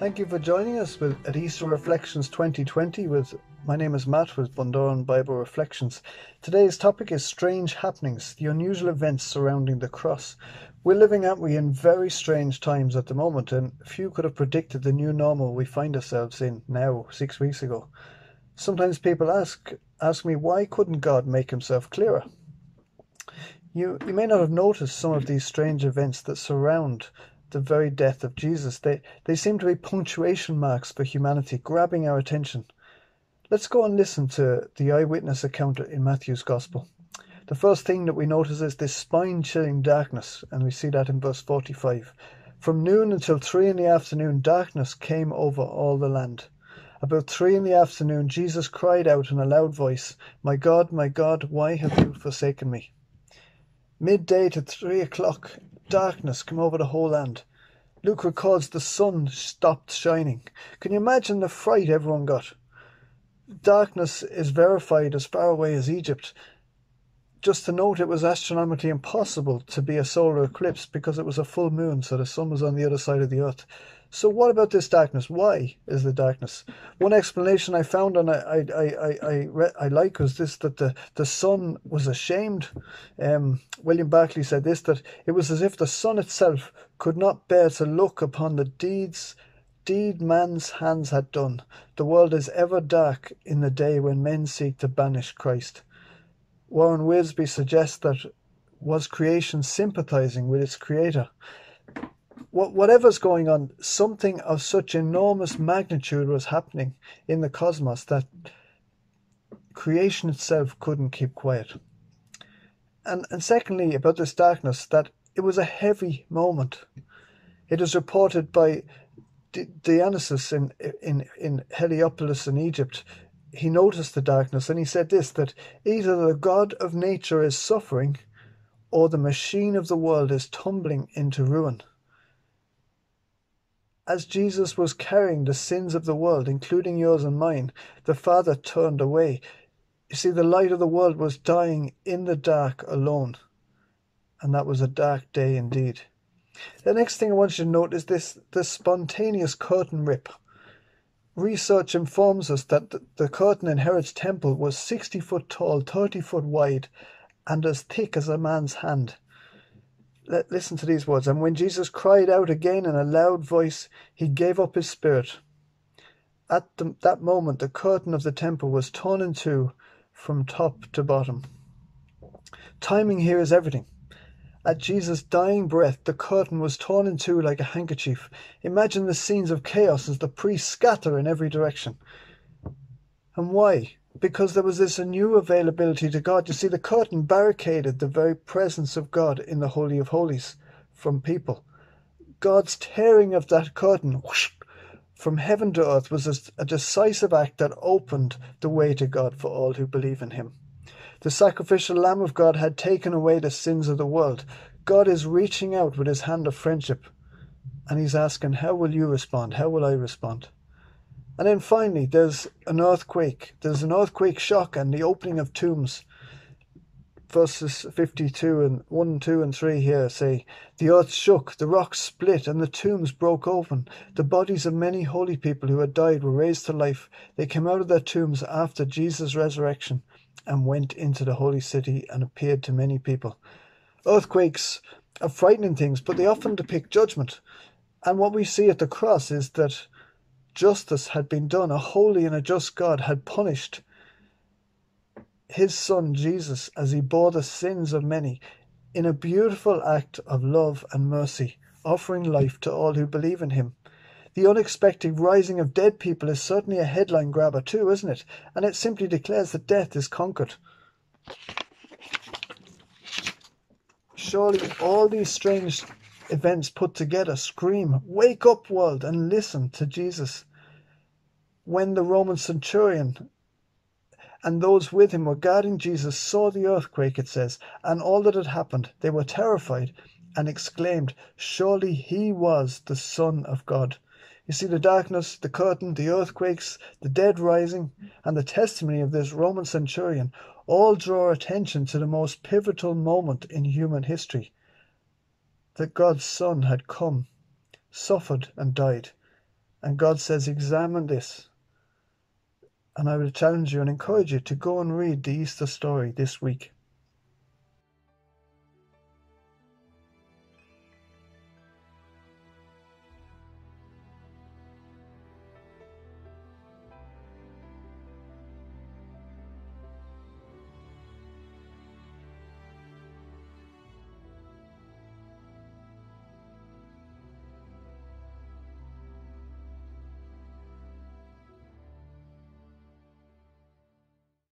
Thank you for joining us at Easter Reflections 2020 my name is Matt with Bundoran Bible Reflections. Today's topic is strange happenings, the unusual events surrounding the cross. We're living, aren't we, in very strange times at the moment, and few could have predicted the new normal we find ourselves in now, 6 weeks ago. Sometimes people ask me, why couldn't God make himself clearer? You may not have noticed some of these strange events that surround the very death of Jesus. They seem to be punctuation marks for humanity, grabbing our attention. Let's go and listen to the eyewitness account in Matthew's Gospel. The first thing that we notice is this spine-chilling darkness, and we see that in verse 45. From noon until 3 in the afternoon, darkness came over all the land. About 3 in the afternoon, Jesus cried out in a loud voice, my God, why have you forsaken me?" Midday to 3 o'clock, darkness came over the whole land. Luke records the sun stopped shining. Can you imagine the fright everyone got? Darkness is verified as far away as Egypt. Just to note, it was astronomically impossible to be a solar eclipse because it was a full moon, so the sun was on the other side of the earth. So what about this darkness? Why is the darkness? One explanation I found, and I like, was this, that the sun was ashamed. William Barclay said this, that it was as if the sun itself could not bear to look upon the deed man's hands had done. The world is ever dark in the day when men seek to banish Christ. Warren Wiersbe suggests that was creation sympathizing with its creator. Whatever's going on, something of such enormous magnitude was happening in the cosmos that creation itself couldn't keep quiet. And secondly, about this darkness, that it was a heavy moment. It is reported by Dionysius in Heliopolis in Egypt. He noticed the darkness and he said this, that either the God of nature is suffering or the machine of the world is tumbling into ruin. As Jesus was carrying the sins of the world, including yours and mine, the Father turned away. You see, the light of the world was dying in the dark alone. And that was a dark day indeed. The next thing I want you to note is the spontaneous curtain rip. Research informs us that the curtain in Herod's temple was 60 foot tall, 30 foot wide, and as thick as a man's hand. Listen to these words. And when Jesus cried out again in a loud voice, he gave up his spirit. At that moment, the curtain of the temple was torn in two from top to bottom. Timing here is everything. At Jesus' dying breath, the curtain was torn in two like a handkerchief. Imagine the scenes of chaos as the priests scatter in every direction. And why? Because there was this new availability to God. You see, the curtain barricaded the very presence of God in the Holy of Holies from people. God's tearing of that curtain whoosh, from heaven to earth was a decisive act that opened the way to God for all who believe in him. The sacrificial Lamb of God had taken away the sins of the world. God is reaching out with his hand of friendship, and he's asking, how will you respond? How will I respond? And then finally, there's an earthquake. There's an earthquake shock and the opening of tombs. Verses 52 and 1, 2 and 3 here say, the earth shook, the rocks split, and the tombs broke open. The bodies of many holy people who had died were raised to life. They came out of their tombs after Jesus' resurrection and went into the holy city and appeared to many people. Earthquakes are frightening things, but they often depict judgment. And what we see at the cross is that justice had been done. A holy and a just God had punished his son Jesus as he bore the sins of many in a beautiful act of love and mercy, offering life to all who believe in him. The unexpected rising of dead people is certainly a headline grabber too, isn't it? And it simply declares that death is conquered. Surely all these strange events put together scream, wake up world and listen to Jesus. When the Roman centurion and those with him were guarding Jesus saw the earthquake, it says, and all that had happened, they were terrified and exclaimed, surely he was the Son of God. You see, the darkness, the curtain, the earthquakes, the dead rising, and the testimony of this Roman centurion all draw attention to the most pivotal moment in human history, that God's Son had come, suffered and died, And God says, examine this. And I would challenge you and encourage you to go and read the Easter story this week.